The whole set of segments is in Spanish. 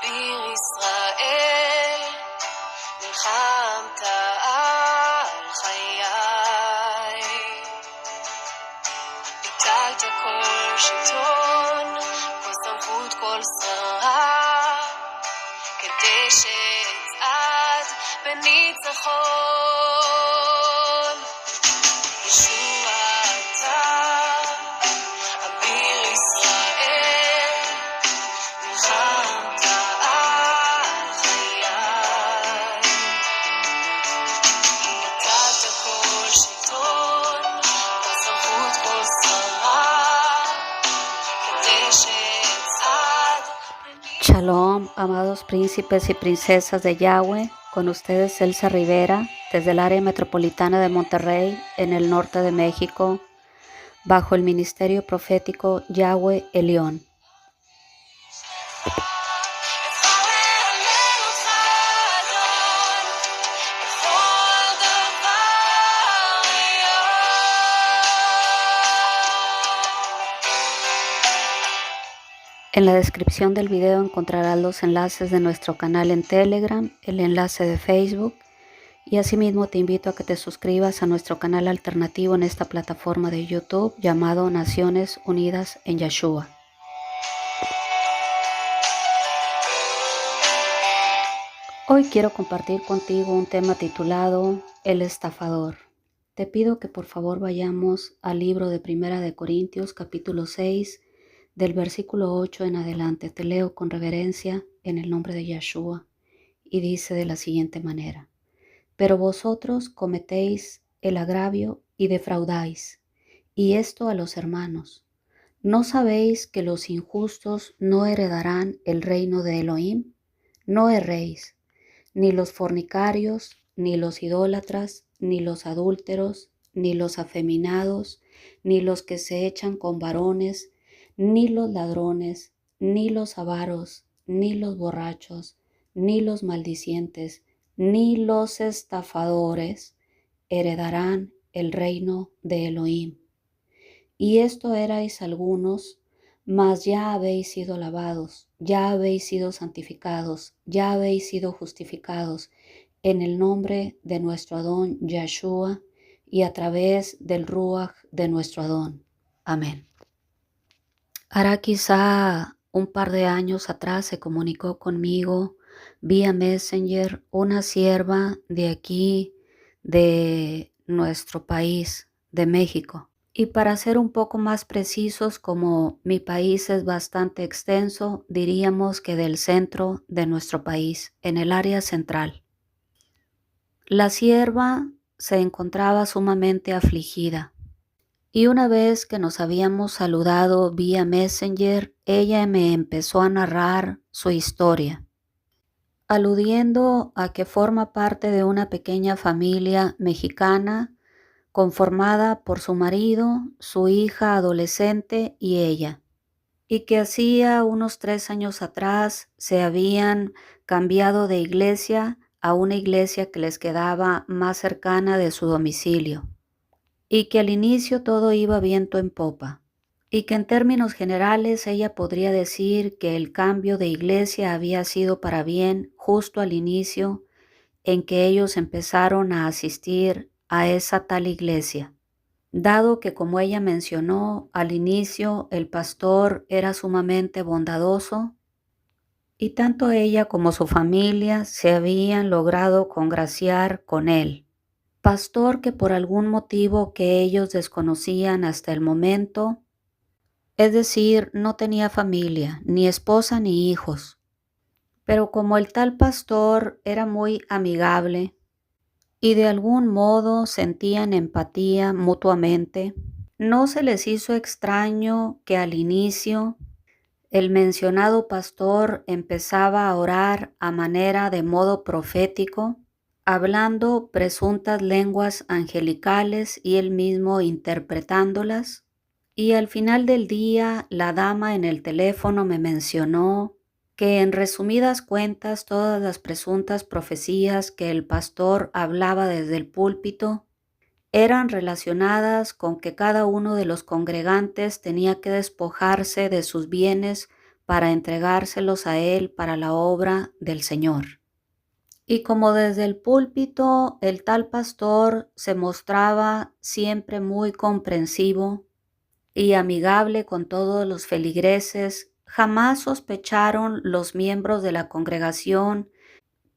אביר ישראל, נלחמת על חיי. ביטלת כל שלטון, כל סמכות, כל שררה, כדי שאצעד בניצחון. ישוע אתה, אביר ישראל, נלחמת על חיי. ביטלת כל שלטון, כל סמכות, כל שררה, כדי שאצעד בניצחון. Shalom, amados príncipes y princesas de Yahweh, con ustedes Elsa Rivera, desde el área metropolitana de Monterrey, en el norte de México, bajo el ministerio profético Yahweh Elión. En la descripción del video encontrarás los enlaces de nuestro canal en Telegram, el enlace de Facebook, y asimismo te invito a que te suscribas a nuestro canal alternativo en esta plataforma de YouTube llamado Naciones Unidas en Yeshua. Hoy quiero compartir contigo un tema titulado El estafador. Te pido que por favor vayamos al libro de Primera de Corintios capítulo 6 del versículo 8 en adelante. Te leo con reverencia en el nombre de Yeshua y dice de la siguiente manera: Pero vosotros cometéis el agravio y defraudáis, y esto a los hermanos. ¿No sabéis que los injustos no heredarán el reino de Elohim? No erréis, ni los fornicarios, ni los idólatras, ni los adúlteros, ni los afeminados, ni los que se echan con varones, ni los ladrones, ni los avaros, ni los borrachos, ni los maldicientes, ni los estafadores heredarán el reino de Elohim. Y esto erais algunos, mas ya habéis sido lavados, ya habéis sido santificados, ya habéis sido justificados en el nombre de nuestro Adón Yeshua y a través del Ruach de nuestro Adón. Amén. Hará quizá un par de años atrás se comunicó conmigo vía Messenger una sierva de aquí, de nuestro país, de México. Y para ser un poco más precisos, como mi país es bastante extenso, diríamos que del centro de nuestro país, en el área central. La sierva se encontraba sumamente afligida. Y una vez que nos habíamos saludado vía Messenger, ella me empezó a narrar su historia, aludiendo a que forma parte de una pequeña familia mexicana conformada por su marido, su hija adolescente y ella, y que hacía unos 3 años atrás se habían cambiado de iglesia a una iglesia que les quedaba más cercana de su domicilio, y que al inicio todo iba viento en popa, y que en términos generales ella podría decir que el cambio de iglesia había sido para bien justo al inicio en que ellos empezaron a asistir a esa tal iglesia, dado que, como ella mencionó, al inicio el pastor era sumamente bondadoso y tanto ella como su familia se habían logrado congraciar con él. Pastor que por algún motivo que ellos desconocían hasta el momento, es decir, no tenía familia, ni esposa ni hijos, pero como el tal pastor era muy amigable y de algún modo sentían empatía mutuamente, no se les hizo extraño que al inicio el mencionado pastor empezaba a orar a manera de modo profético, hablando presuntas lenguas angelicales y él mismo interpretándolas. Y al final del día, la dama en el teléfono me mencionó que en resumidas cuentas todas las presuntas profecías que el pastor hablaba desde el púlpito eran relacionadas con que cada uno de los congregantes tenía que despojarse de sus bienes para entregárselos a él para la obra del Señor. Y como desde el púlpito el tal pastor se mostraba siempre muy comprensivo y amigable con todos los feligreses, jamás sospecharon los miembros de la congregación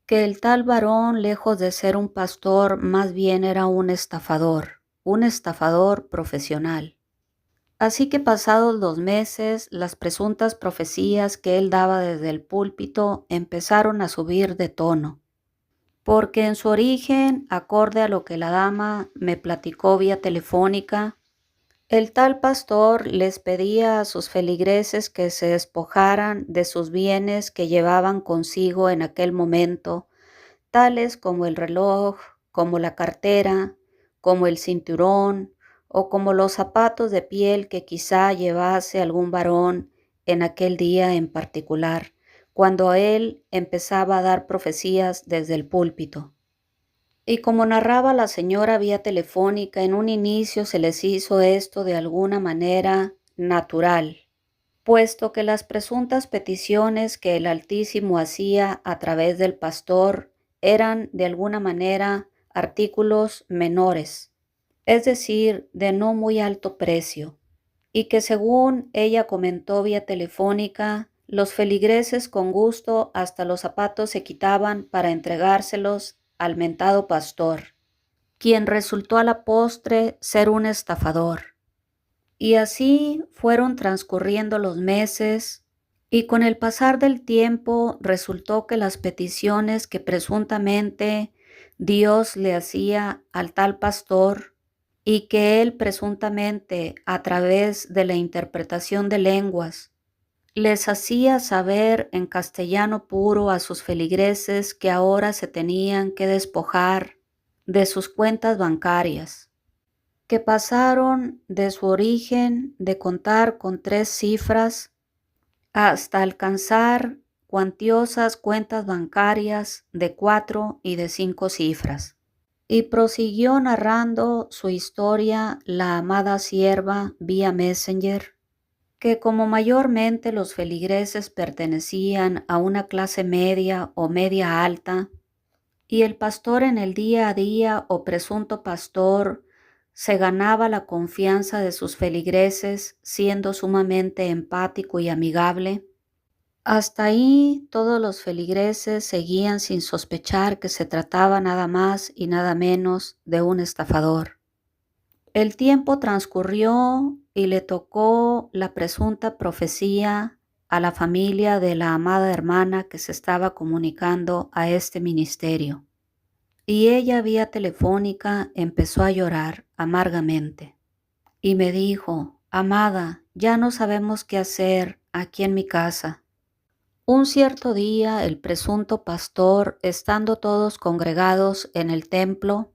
que el tal varón, lejos de ser un pastor, más bien era un estafador profesional. Así que pasados los meses, las presuntas profecías que él daba desde el púlpito empezaron a subir de tono, porque en su origen, acorde a lo que la dama me platicó vía telefónica, el tal pastor les pedía a sus feligreses que se despojaran de sus bienes que llevaban consigo en aquel momento, tales como el reloj, como la cartera, como el cinturón o como los zapatos de piel que quizá llevase algún varón en aquel día en particular, cuando él empezaba a dar profecías desde el púlpito. Y como narraba la señora vía telefónica, en un inicio se les hizo esto de alguna manera natural, puesto que las presuntas peticiones que el Altísimo hacía a través del pastor eran de alguna manera artículos menores, es decir, de no muy alto precio, y que según ella comentó vía telefónica, los feligreses con gusto hasta los zapatos se quitaban para entregárselos al mentado pastor, quien resultó a la postre ser un estafador. Y así fueron transcurriendo los meses, y con el pasar del tiempo resultó que las peticiones que presuntamente Dios le hacía al tal pastor y que él presuntamente a través de la interpretación de lenguas les hacía saber en castellano puro a sus feligreses que ahora se tenían que despojar de sus cuentas bancarias, que pasaron de su origen de contar con 3 cifras hasta alcanzar cuantiosas cuentas bancarias de 4 y de 5 cifras. Y prosiguió narrando su historia la amada sierva vía Messenger, que como mayormente los feligreses pertenecían a una clase media o media alta, y el pastor en el día a día o presunto pastor se ganaba la confianza de sus feligreses siendo sumamente empático y amigable, hasta ahí todos los feligreses seguían sin sospechar que se trataba nada más y nada menos de un estafador. El tiempo transcurrió y le tocó la presunta profecía a la familia de la amada hermana que se estaba comunicando a este ministerio. Y ella vía telefónica empezó a llorar amargamente y me dijo: amada, ya no sabemos qué hacer aquí en mi casa. Un cierto día el presunto pastor, estando todos congregados en el templo,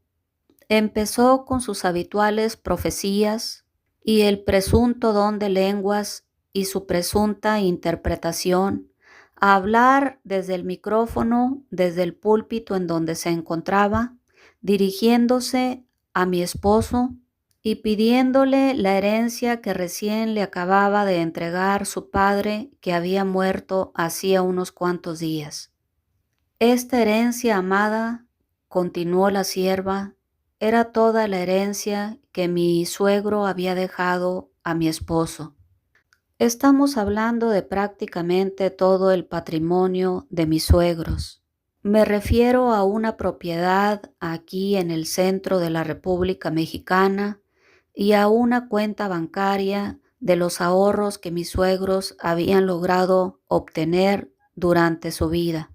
empezó con sus habituales profecías y el presunto don de lenguas y su presunta interpretación, a hablar desde el micrófono, desde el púlpito en donde se encontraba, dirigiéndose a mi esposo y pidiéndole la herencia que recién le acababa de entregar su padre, que había muerto hacía unos cuantos días. Esta herencia, amada, continuó la sierva, era toda la herencia que mi suegro había dejado a mi esposo. Estamos hablando de prácticamente todo el patrimonio de mis suegros. Me refiero a una propiedad aquí en el centro de la República Mexicana y a una cuenta bancaria de los ahorros que mis suegros habían logrado obtener durante su vida.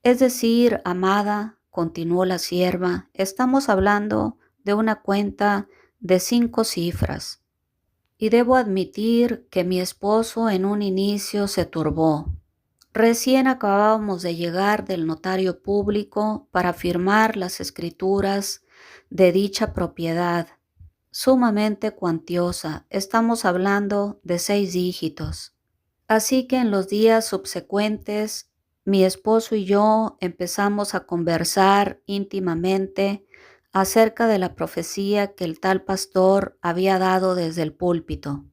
Es decir, amada, continuó la sierva, estamos hablando de una cuenta de 5 cifras. Y debo admitir que mi esposo en un inicio se turbó. Recién acabábamos de llegar del notario público para firmar las escrituras de dicha propiedad, sumamente cuantiosa. Estamos hablando de 6 dígitos. Así que en los días subsecuentes, mi esposo y yo empezamos a conversar íntimamente acerca de la profecía que el tal pastor había dado desde el púlpito.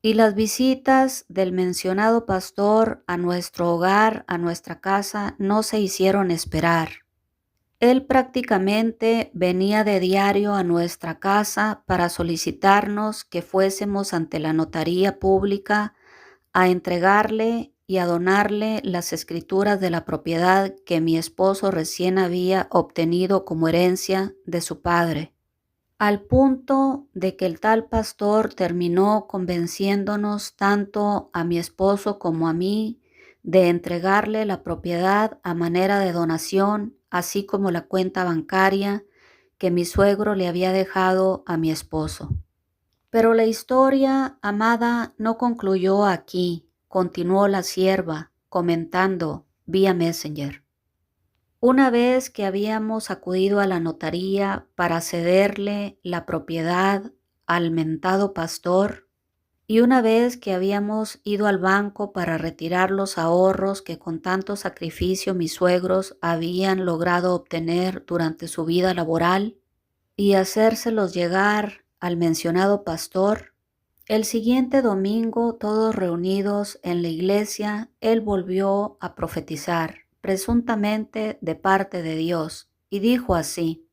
Y las visitas del mencionado pastor a nuestro hogar, a nuestra casa, no se hicieron esperar. Él prácticamente venía de diario a nuestra casa para solicitarnos que fuésemos ante la notaría pública a entregarle y a donarle las escrituras de la propiedad que mi esposo recién había obtenido como herencia de su padre, al punto de que el tal pastor terminó convenciéndonos tanto a mi esposo como a mí de entregarle la propiedad a manera de donación, así como la cuenta bancaria que mi suegro le había dejado a mi esposo. Pero la historia, amada, no concluyó aquí, continuó la sierva, comentando vía Messenger. Una vez que habíamos acudido a la notaría para cederle la propiedad al mentado pastor, y una vez que habíamos ido al banco para retirar los ahorros que con tanto sacrificio mis suegros habían logrado obtener durante su vida laboral, y hacérselos llegar al mencionado pastor, el siguiente domingo, todos reunidos en la iglesia, él volvió a profetizar, presuntamente de parte de Dios, y dijo así: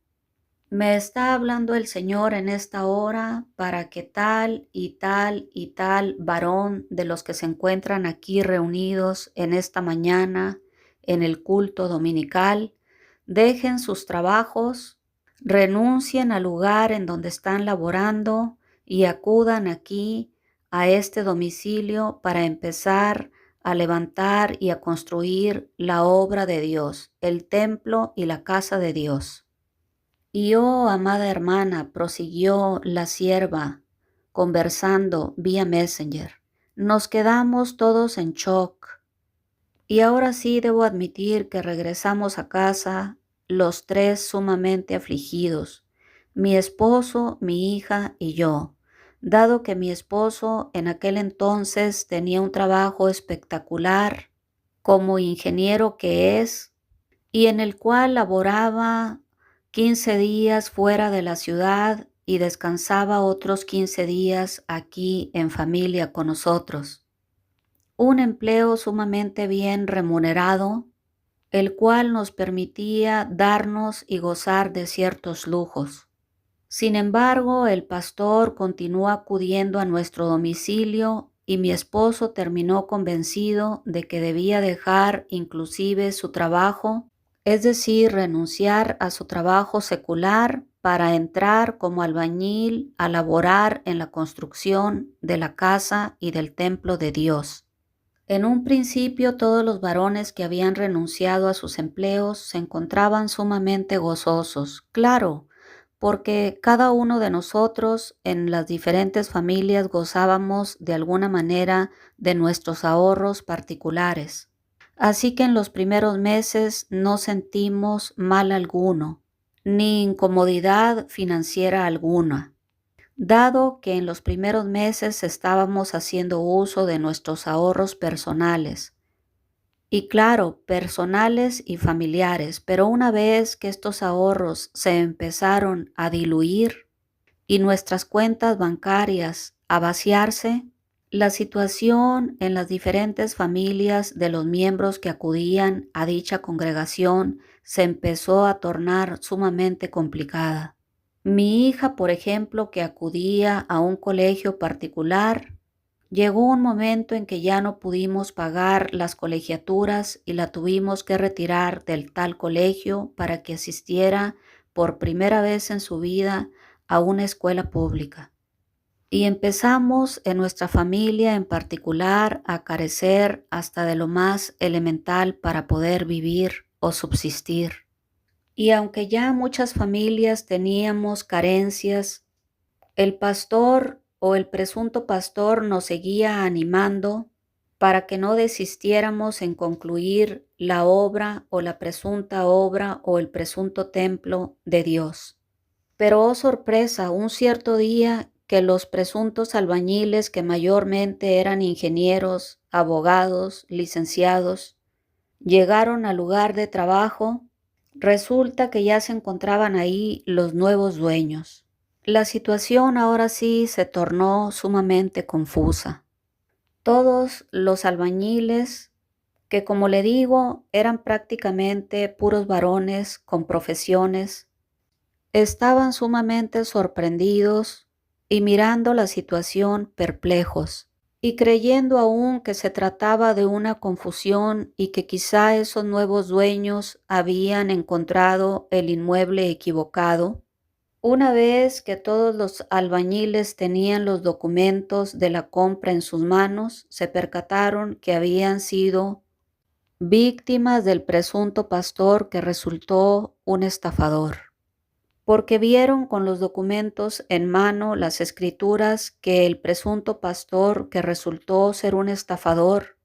me está hablando el Señor en esta hora para que tal y tal y tal varón de los que se encuentran aquí reunidos en esta mañana en el culto dominical dejen sus trabajos, renuncien al lugar en donde están laborando y acudan aquí a este domicilio para empezar a levantar y a construir la obra de Dios, el templo y la casa de Dios. Y oh, amada hermana, prosiguió la sierva, conversando vía Messenger, nos quedamos todos en shock. Y ahora sí debo admitir que regresamos a casa los tres sumamente afligidos, mi esposo, mi hija y yo, dado que mi esposo en aquel entonces tenía un trabajo espectacular como ingeniero que es, y en el cual laboraba 15 días fuera de la ciudad y descansaba otros 15 días aquí en familia con nosotros. Un empleo sumamente bien remunerado, el cual nos permitía darnos y gozar de ciertos lujos. Sin embargo, el pastor continuó acudiendo a nuestro domicilio y mi esposo terminó convencido de que debía dejar inclusive su trabajo, es decir, renunciar a su trabajo secular para entrar como albañil a laborar en la construcción de la casa y del templo de Dios. En un principio todos los varones que habían renunciado a sus empleos se encontraban sumamente gozosos, claro, porque cada uno de nosotros en las diferentes familias gozábamos de alguna manera de nuestros ahorros particulares. Así que en los primeros meses no sentimos mal alguno, ni incomodidad financiera alguna, dado que en los primeros meses estábamos haciendo uso de nuestros ahorros personales. Y claro, personales y familiares, pero una vez que estos ahorros se empezaron a diluir y nuestras cuentas bancarias a vaciarse, la situación en las diferentes familias de los miembros que acudían a dicha congregación se empezó a tornar sumamente complicada. Mi hija, por ejemplo, que acudía a un colegio particular, llegó un momento en que ya no pudimos pagar las colegiaturas y la tuvimos que retirar del tal colegio para que asistiera por primera vez en su vida a una escuela pública. Y empezamos en nuestra familia en particular a carecer hasta de lo más elemental para poder vivir o subsistir. Y aunque ya muchas familias teníamos carencias, el pastor o el presunto pastor nos seguía animando para que no desistiéramos en concluir la obra o la presunta obra o el presunto templo de Dios. Pero oh sorpresa, un cierto día que los presuntos albañiles, que mayormente eran ingenieros, abogados, licenciados, llegaron al lugar de trabajo, resulta que ya se encontraban ahí los nuevos dueños. La situación ahora sí se tornó sumamente confusa. Todos los albañiles, que como le digo, eran prácticamente puros varones con profesiones, estaban sumamente sorprendidos y mirando la situación perplejos, y creyendo aún que se trataba de una confusión y que quizá esos nuevos dueños habían encontrado el inmueble equivocado. Una vez que todos los albañiles tenían los documentos de la compra en sus manos, se percataron que habían sido víctimas del presunto pastor que resultó un estafador, porque vieron con los documentos en mano las escrituras que el presunto pastor que resultó ser un estafador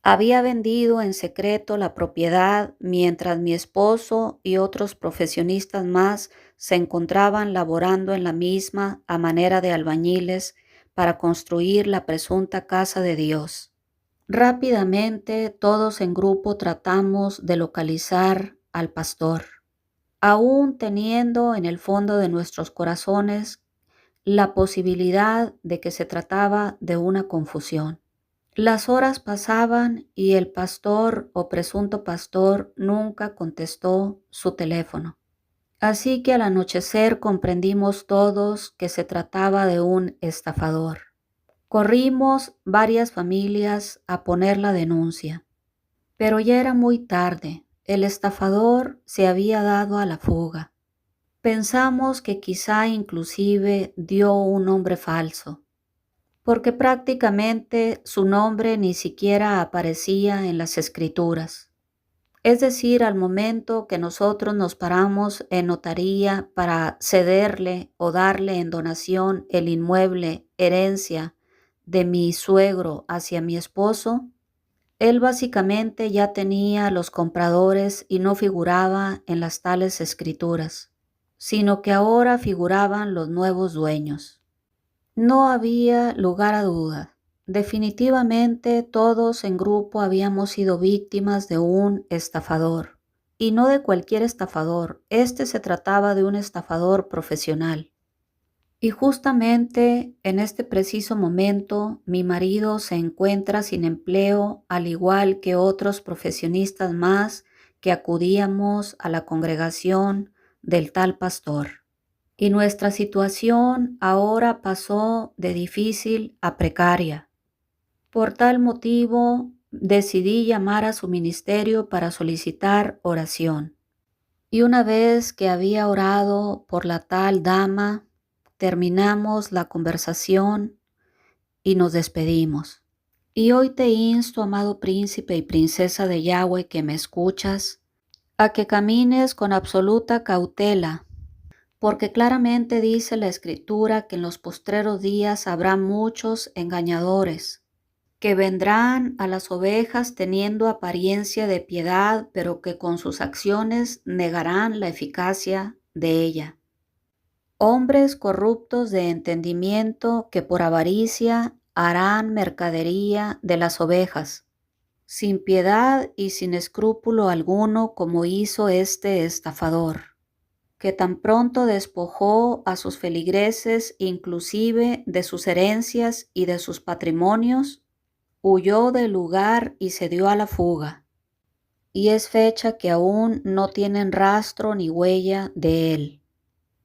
había vendido en secreto la propiedad mientras mi esposo y otros profesionistas más se encontraban laborando en la misma a manera de albañiles para construir la presunta casa de Dios. Rápidamente todos en grupo tratamos de localizar al pastor, aún teniendo en el fondo de nuestros corazones la posibilidad de que se trataba de una confusión. Las horas pasaban y el pastor o presunto pastor nunca contestó su teléfono. Así que al anochecer comprendimos todos que se trataba de un estafador. Corrimos varias familias a poner la denuncia, pero ya era muy tarde. El estafador se había dado a la fuga. Pensamos que quizá inclusive dio un nombre falso, porque prácticamente su nombre ni siquiera aparecía en las escrituras. Es decir, al momento que nosotros nos paramos en notaría para cederle o darle en donación el inmueble, herencia de mi suegro hacia mi esposo, él básicamente ya tenía los compradores y no figuraba en las tales escrituras, sino que ahora figuraban los nuevos dueños. No había lugar a duda. Definitivamente todos en grupo habíamos sido víctimas de un estafador. Y no de cualquier estafador. Este se trataba de un estafador profesional. Y justamente en este preciso momento mi marido se encuentra sin empleo, al igual que otros profesionistas más que acudíamos a la congregación del tal pastor. Y nuestra situación ahora pasó de difícil a precaria. Por tal motivo, decidí llamar a su ministerio para solicitar oración. Y una vez que había orado por la tal dama, terminamos la conversación y nos despedimos. Y hoy te insto, amado príncipe y princesa de Yahweh que me escuchas, a que camines con absoluta cautela, porque claramente dice la Escritura que en los postreros días habrá muchos engañadores, que vendrán a las ovejas teniendo apariencia de piedad, pero que con sus acciones negarán la eficacia de ella. Hombres corruptos de entendimiento que por avaricia harán mercadería de las ovejas, sin piedad y sin escrúpulo alguno, como hizo este estafador, que tan pronto despojó a sus feligreses inclusive de sus herencias y de sus patrimonios, huyó del lugar y se dio a la fuga. Y es fecha que aún no tienen rastro ni huella de él.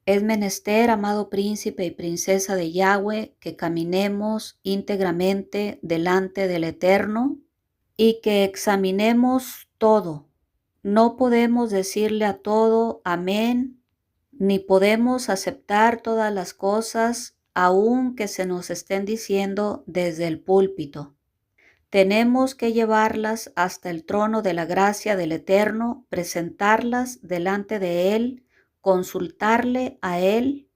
Es menester, amado príncipe y princesa de Yahweh, que caminemos íntegramente delante del Eterno y que examinemos todo. No podemos decirle a todo amén, ni podemos aceptar todas las cosas aun que se nos estén diciendo desde el púlpito. Tenemos que llevarlas hasta el trono de la gracia del Eterno, presentarlas delante de Él, consultarle a Él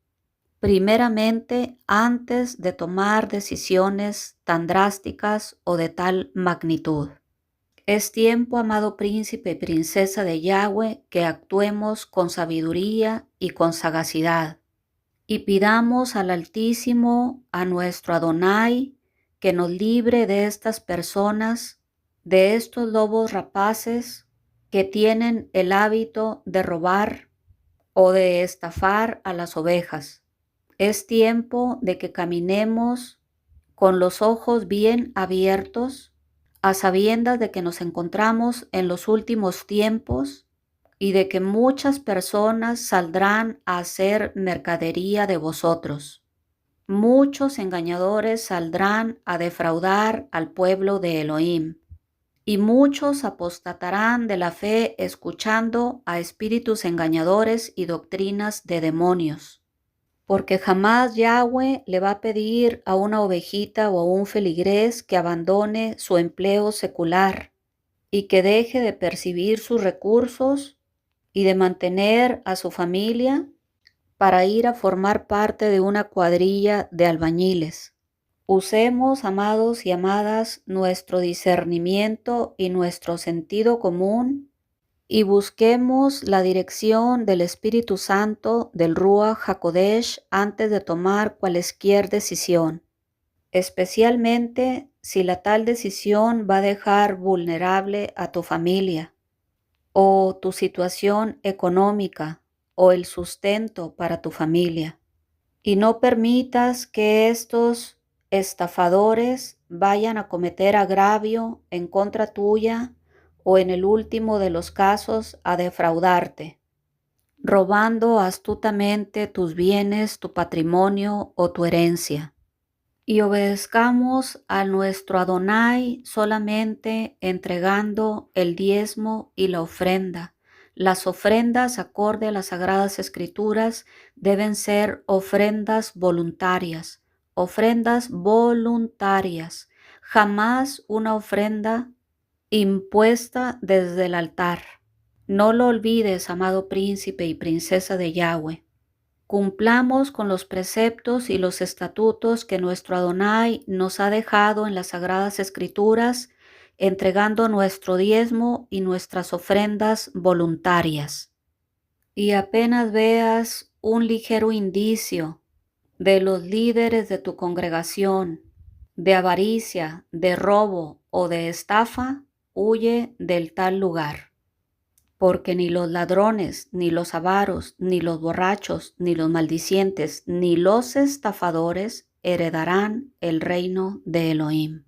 primeramente antes de tomar decisiones tan drásticas o de tal magnitud. Es tiempo, amado príncipe y princesa de Yahweh, que actuemos con sabiduría y con sagacidad, y pidamos al Altísimo, a nuestro Adonai, que nos libre de estas personas, de estos lobos rapaces que tienen el hábito de robar o de estafar a las ovejas. Es tiempo de que caminemos con los ojos bien abiertos, a sabiendas de que nos encontramos en los últimos tiempos y de que muchas personas saldrán a hacer mercadería de vosotros. Muchos engañadores saldrán a defraudar al pueblo de Elohim, y muchos apostatarán de la fe escuchando a espíritus engañadores y doctrinas de demonios. Porque jamás Yahweh le va a pedir a una ovejita o a un feligrés que abandone su empleo secular y que deje de percibir sus recursos y de mantener a su familia para ir a formar parte de una cuadrilla de albañiles. Usemos, amados y amadas, nuestro discernimiento y nuestro sentido común y busquemos la dirección del Espíritu Santo del Ruach HaKodesh antes de tomar cualesquier decisión, especialmente si la tal decisión va a dejar vulnerable a tu familia o tu situación económica o el sustento para tu familia. Y no permitas que estos estafadores vayan a cometer agravio en contra tuya o en el último de los casos a defraudarte, robando astutamente tus bienes, tu patrimonio o tu herencia. Y obedezcamos a nuestro Adonai solamente entregando el diezmo y la ofrenda. Las ofrendas, acorde a las Sagradas Escrituras, deben ser ofrendas voluntarias, jamás una ofrenda impuesta desde el altar. No lo olvides, amado príncipe y princesa de Yahweh. Cumplamos con los preceptos y los estatutos que nuestro Adonai nos ha dejado en las Sagradas Escrituras, entregando nuestro diezmo y nuestras ofrendas voluntarias. Y apenas veas un ligero indicio de los líderes de tu congregación, de avaricia, de robo o de estafa, huye del tal lugar. Porque ni los ladrones, ni los avaros, ni los borrachos, ni los maldicientes, ni los estafadores heredarán el reino de Elohim.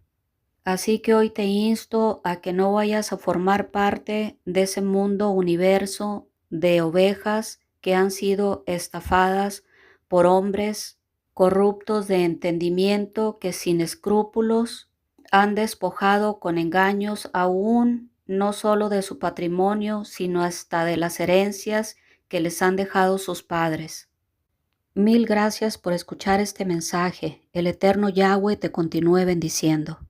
Así que hoy te insto a que no vayas a formar parte de ese mundo universo de ovejas que han sido estafadas por hombres corruptos de entendimiento que sin escrúpulos han despojado con engaños aún no solo de su patrimonio, sino hasta de las herencias que les han dejado sus padres. Mil gracias por escuchar este mensaje. El eterno Yahweh te continúe bendiciendo.